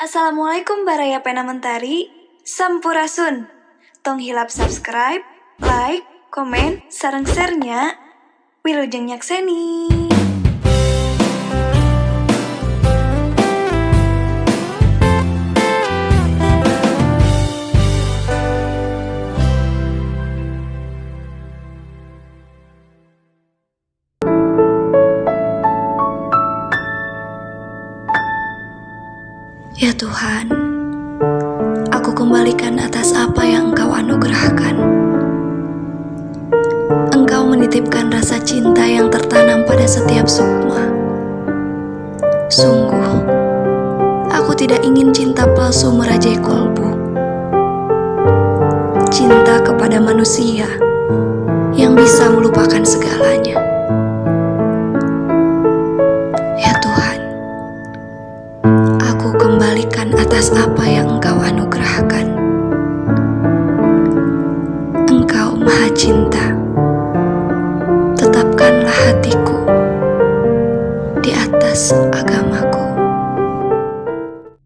Assalamualaikum Baraya Pena Mentari, Sampurasun. Tong hilap subscribe, like, komen, sareng share-nya. Wilujeng nyakseni. Ya Tuhan, aku kembalikan atas apa yang Engkau anugerahkan. Engkau menitipkan rasa cinta yang tertanam pada setiap sukma. Sungguh, aku tidak ingin cinta palsu merajai kolbu. Cinta kepada manusia yang bisa melupakan segalanya. Ya Tuhan, aku kembalikan atas apa yang Engkau anugerahkan. Engkau Maha Cinta, tetapkanlah hatiku di atas agamaku.